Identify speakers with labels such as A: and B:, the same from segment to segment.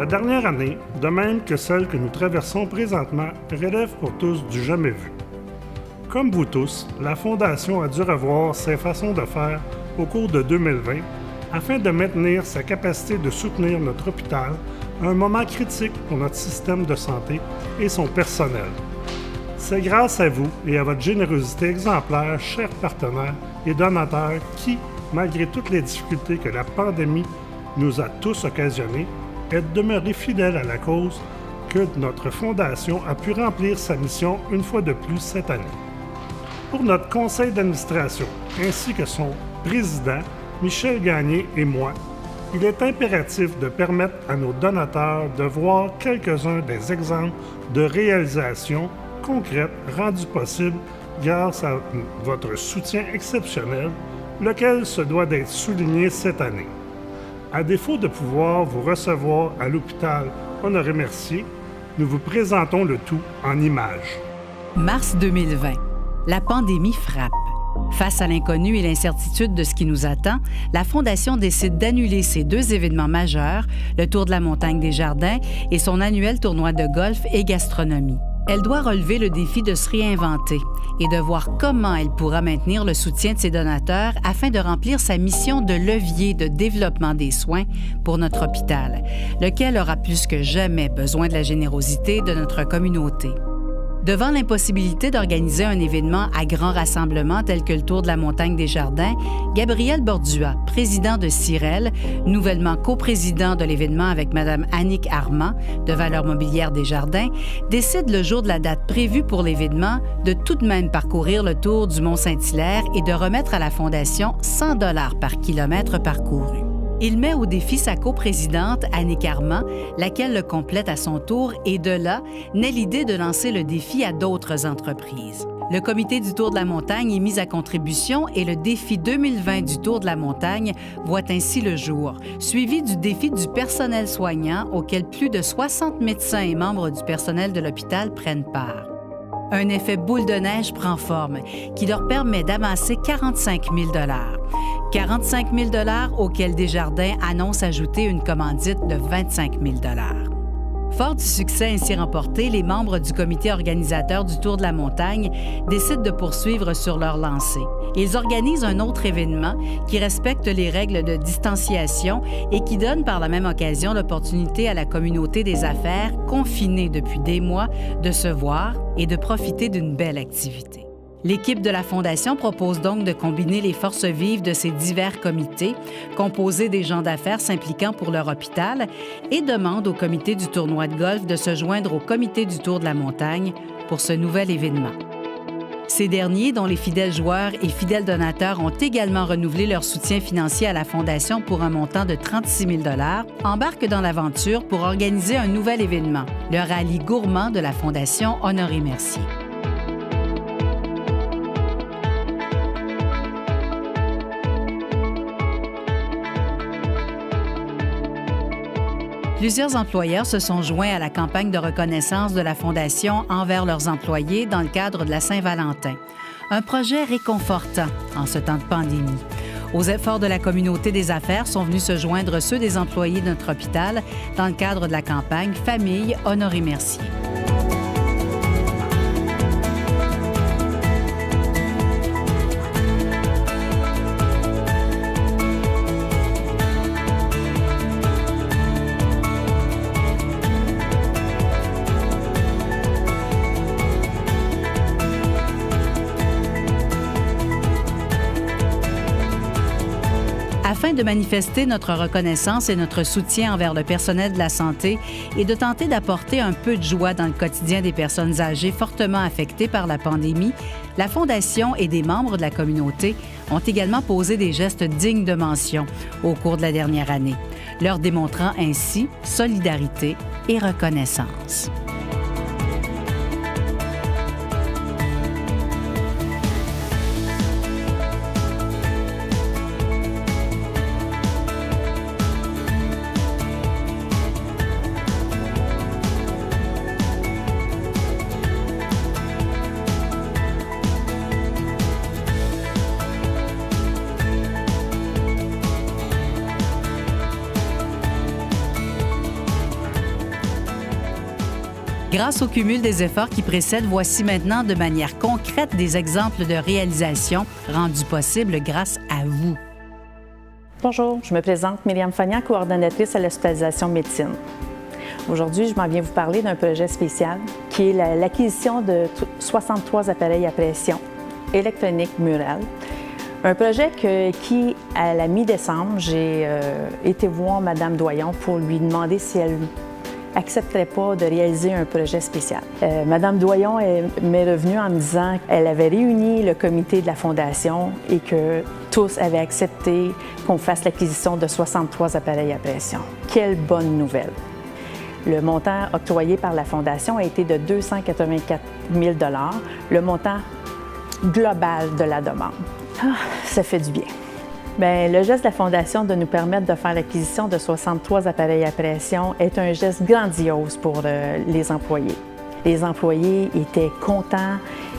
A: La dernière année, de même que celle que nous traversons présentement, relève pour tous du jamais vu. Comme vous tous, la Fondation a dû revoir ses façons de faire au cours de 2020 afin de maintenir sa capacité de soutenir notre hôpital à un moment critique pour notre système de santé et son personnel. C'est grâce à vous et à votre générosité exemplaire, chers partenaires et donateurs qui, malgré toutes les difficultés que la pandémie nous a tous occasionnés, êtes demeurés fidèles à la cause que notre Fondation a pu remplir sa mission une fois de plus cette année. Pour notre conseil d'administration ainsi que son président, Michel Gagné et moi, il est impératif de permettre à nos donateurs de voir quelques-uns des exemples de réalisations concrètes rendues possibles grâce à votre soutien exceptionnel, lequel se doit d'être souligné cette année. À défaut de pouvoir vous recevoir à l'hôpital Honoré-Mercier, nous vous présentons le tout en images.
B: Mars 2020. La pandémie frappe. Face à l'inconnu et l'incertitude de ce qui nous attend, la Fondation décide d'annuler ses deux événements majeurs, le Tour de la montagne des Jardins et son annuel tournoi de golf et gastronomie. Elle doit relever le défi de se réinventer et de voir comment elle pourra maintenir le soutien de ses donateurs afin de remplir sa mission de levier de développement des soins pour notre hôpital, lequel aura plus que jamais besoin de la générosité de notre communauté. Devant l'impossibilité d'organiser un événement à grand rassemblement tel que le Tour de la montagne des Jardins, Gabriel Bordua, président de CIREL, nouvellement coprésident de l'événement avec Mme Annick Armand, de Valeurs mobilières des Jardins, décide le jour de la date prévue pour l'événement de tout de même parcourir le Tour du Mont-Saint-Hilaire et de remettre à la Fondation 100 $ par kilomètre parcouru. Il met au défi sa coprésidente, Annick Armand, laquelle le complète à son tour, et de là naît l'idée de lancer le défi à d'autres entreprises. Le comité du Tour de la montagne est mis à contribution et le défi 2020 du Tour de la montagne voit ainsi le jour, suivi du défi du personnel soignant auquel plus de 60 médecins et membres du personnel de l'hôpital prennent part. Un effet boule de neige prend forme qui leur permet d'amasser 45 000 $. 45 000 $ auxquels Desjardins annonce ajouter une commandite de 25 000 $. Fort du succès ainsi remporté, les membres du comité organisateur du Tour de la montagne décident de poursuivre sur leur lancée. Ils organisent un autre événement qui respecte les règles de distanciation et qui donne par la même occasion l'opportunité à la communauté des affaires, confinée depuis des mois, de se voir et de profiter d'une belle activité. L'équipe de la Fondation propose donc de combiner les forces vives de ces divers comités, composés des gens d'affaires s'impliquant pour leur hôpital, et demande au comité du tournoi de golf de se joindre au comité du Tour de la montagne pour ce nouvel événement. Ces derniers, dont les fidèles joueurs et fidèles donateurs ont également renouvelé leur soutien financier à la Fondation pour un montant de 36 000 $, embarquent dans l'aventure pour organiser un nouvel événement, le rallye gourmand de la Fondation Honoré-Mercier. Plusieurs employeurs se sont joints à la campagne de reconnaissance de la Fondation envers leurs employés dans le cadre de la Saint-Valentin. Un projet réconfortant en ce temps de pandémie. Aux efforts de la communauté des affaires sont venus se joindre ceux des employés de notre hôpital dans le cadre de la campagne Famille Honoré-Mercier. Afin de manifester notre reconnaissance et notre soutien envers le personnel de la santé et de tenter d'apporter un peu de joie dans le quotidien des personnes âgées fortement affectées par la pandémie, la Fondation et des membres de la communauté ont également posé des gestes dignes de mention au cours de la dernière année, leur démontrant ainsi solidarité et reconnaissance. Grâce au cumul des efforts qui précèdent, voici maintenant de manière concrète des exemples de réalisations rendues possibles grâce à vous.
C: Bonjour, je me présente Myriam Fagnan, coordonnatrice à l'hospitalisation médecine. Aujourd'hui, je m'en viens vous parler d'un projet spécial qui est l'acquisition de 63 appareils à pression électronique murale. Un projet qui, à la mi-décembre, j'ai été voir Mme Doyon pour lui demander si elle accepterait pas de réaliser un projet spécial. Madame Doyon m'est revenue en me disant qu'elle avait réuni le comité de la Fondation et que tous avaient accepté qu'on fasse l'acquisition de 63 appareils à pression. Quelle bonne nouvelle! Le montant octroyé par la Fondation a été de 284 000 $, le montant global de la demande. Ça fait du bien. Bien, le geste de la Fondation de nous permettre de faire l'acquisition de 63 appareils à pression est un geste grandiose pour les employés. Les employés étaient contents,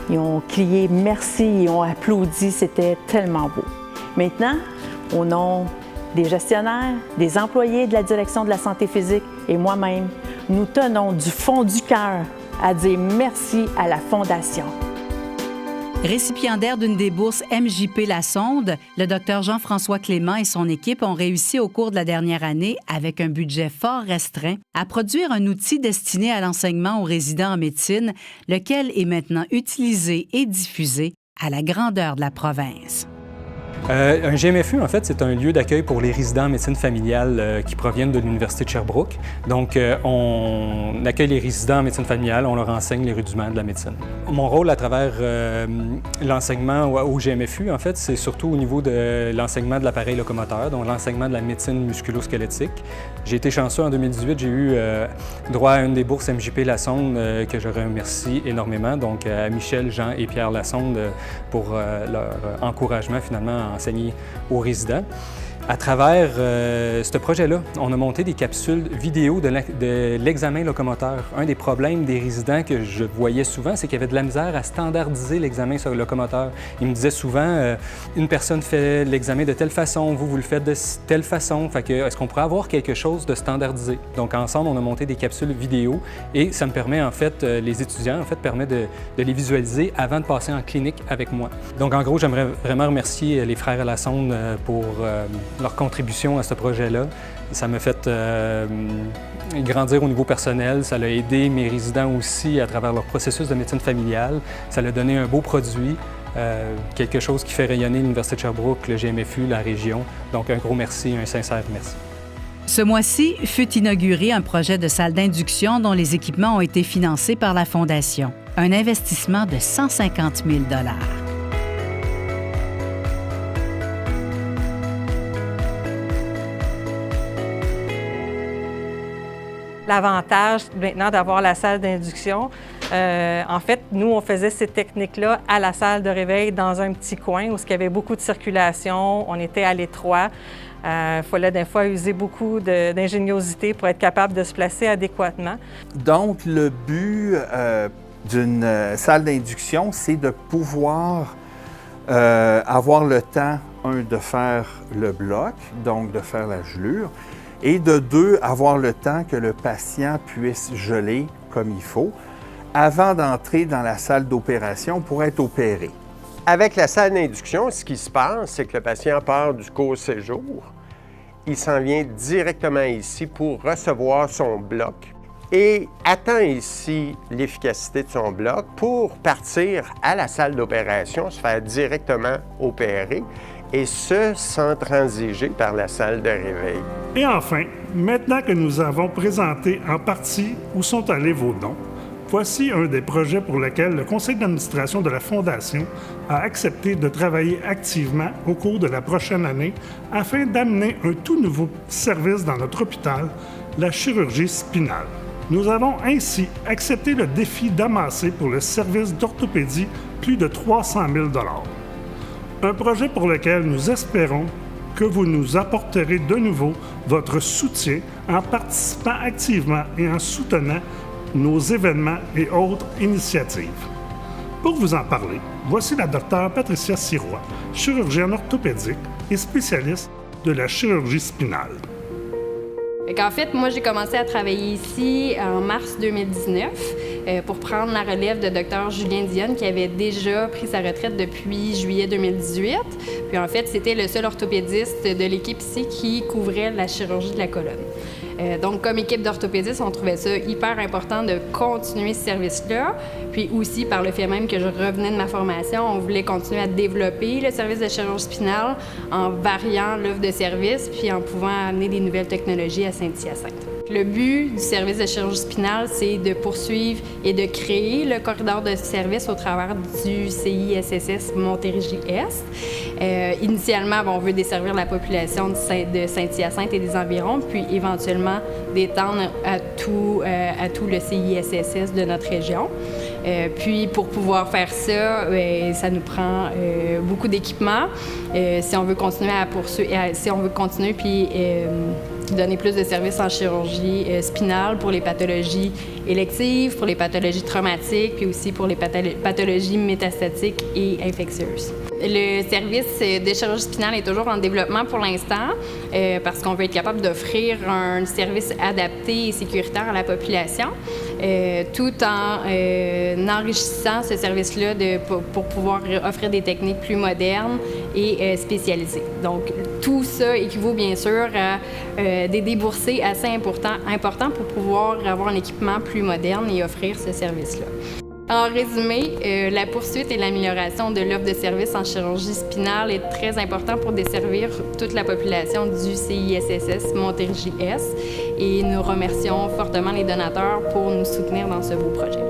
C: ils ont crié merci, ils ont applaudi, c'était tellement beau. Maintenant, au nom des gestionnaires, des employés de la Direction de la santé physique et moi-même, nous tenons du fond du cœur à dire merci à la Fondation.
B: Récipiendaire d'une des bourses MJP La Sonde, le Dr Jean-François Clément et son équipe ont réussi au cours de la dernière année, avec un budget fort restreint, à produire un outil destiné à l'enseignement aux résidents en médecine, lequel est maintenant utilisé et diffusé à la grandeur de la province.
D: Un GMFU, en fait, c'est un lieu d'accueil pour les résidents en médecine familiale qui proviennent de l'Université de Sherbrooke. Donc, on accueille les résidents en médecine familiale, on leur enseigne les rudiments de la médecine. Mon rôle à travers l'enseignement au GMFU, en fait, c'est surtout au niveau de l'enseignement de l'appareil locomoteur, donc l'enseignement de la médecine musculo-squelettique. J'ai été chanceux en 2018, j'ai eu droit à une des bourses MJP La Sonde que je remercie énormément, donc à Michel, Jean et Pierre Lassonde pour leur encouragement finalement à enseigner aux résidents. À travers ce projet-là, on a monté des capsules vidéo de l'examen locomoteur. Un des problèmes des résidents que je voyais souvent, c'est qu'il y avait de la misère à standardiser l'examen sur le locomoteur. Ils me disaient souvent, une personne fait l'examen de telle façon, vous le faites de telle façon. Fait que, est-ce qu'on pourrait avoir quelque chose de standardisé? Donc ensemble, on a monté des capsules vidéo et ça me permet, en fait, les étudiants, en fait, permet de les visualiser avant de passer en clinique avec moi. Donc en gros, j'aimerais vraiment remercier les frères Lassonde pour leur contribution à ce projet-là. Ça m'a fait grandir au niveau personnel, ça a aidé mes résidents aussi à travers leur processus de médecine familiale. Ça a donné un beau produit, quelque chose qui fait rayonner l'Université de Sherbrooke, le GMFU, la région. Donc un gros merci, un sincère merci.
B: Ce mois-ci fut inauguré un projet de salle d'induction dont les équipements ont été financés par la Fondation. Un investissement de 150 000 $.
E: L'avantage maintenant d'avoir la salle d'induction, en fait, nous, on faisait ces techniques-là à la salle de réveil dans un petit coin où il y avait beaucoup de circulation, on était à l'étroit. Il fallait des fois user beaucoup d'ingéniosité pour être capable de se placer adéquatement.
F: Donc, le but d'une salle d'induction, c'est de pouvoir avoir le temps, de faire le bloc, donc de faire la gelure, et de deux, avoir le temps que le patient puisse geler comme il faut avant d'entrer dans la salle d'opération pour être opéré.
G: Avec la salle d'induction, ce qui se passe, c'est que le patient part du court séjour. Il s'en vient directement ici pour recevoir son bloc et attend ici l'efficacité de son bloc pour partir à la salle d'opération, se faire directement opérer, et ce, sans transiger par la salle de réveil.
A: Et enfin, maintenant que nous avons présenté en partie où sont allés vos dons, voici un des projets pour lesquels le conseil d'administration de la Fondation a accepté de travailler activement au cours de la prochaine année afin d'amener un tout nouveau service dans notre hôpital, la chirurgie spinale. Nous avons ainsi accepté le défi d'amasser pour le service d'orthopédie plus de 300 000 $. Un projet pour lequel nous espérons que vous nous apporterez de nouveau votre soutien en participant activement et en soutenant nos événements et autres initiatives. Pour vous en parler, voici la Dr Patricia Sirois, chirurgienne orthopédique et spécialiste de la chirurgie spinale.
H: En fait, moi, j'ai commencé à travailler ici en mars 2019 pour prendre la relève de Dr Julien Dionne, qui avait déjà pris sa retraite depuis juillet 2018. Puis en fait, c'était le seul orthopédiste de l'équipe ici qui couvrait la chirurgie de la colonne. Donc, comme équipe d'orthopédistes, on trouvait ça hyper important de continuer ce service-là. Puis aussi, par le fait même que je revenais de ma formation, on voulait continuer à développer le service de chirurgie spinale en variant l'offre de services puis en pouvant amener des nouvelles technologies à Saint-Hyacinthe. Le but du service de chirurgie spinale, c'est de poursuivre et de créer le corridor de service au travers du CISSS Montérégie-Est. Initialement, on veut desservir la population de Saint-Hyacinthe et des environs, puis éventuellement d'étendre à tout le CISSS de notre région. Puis pour pouvoir faire ça, ça nous prend beaucoup d'équipements. Si on veut continuer à poursuivre, si on veut continuer puis donner plus de services en chirurgie spinale pour les pathologies électives, pour les pathologies traumatiques, puis aussi pour les pathologies métastatiques et infectieuses. Le service de chirurgie spinale est toujours en développement pour l'instant parce qu'on veut être capable d'offrir un service adapté et sécuritaire à la population, tout en enrichissant ce service-là pour pouvoir offrir des techniques plus modernes et spécialisées. Donc, tout ça équivaut bien sûr à des déboursés assez importants pour pouvoir avoir un équipement plus moderne et offrir ce service-là. En résumé, la poursuite et l'amélioration de l'offre de services en chirurgie spinale est très important pour desservir toute la population du CISSS Montérégie-Est et nous remercions fortement les donateurs pour nous soutenir dans ce beau projet.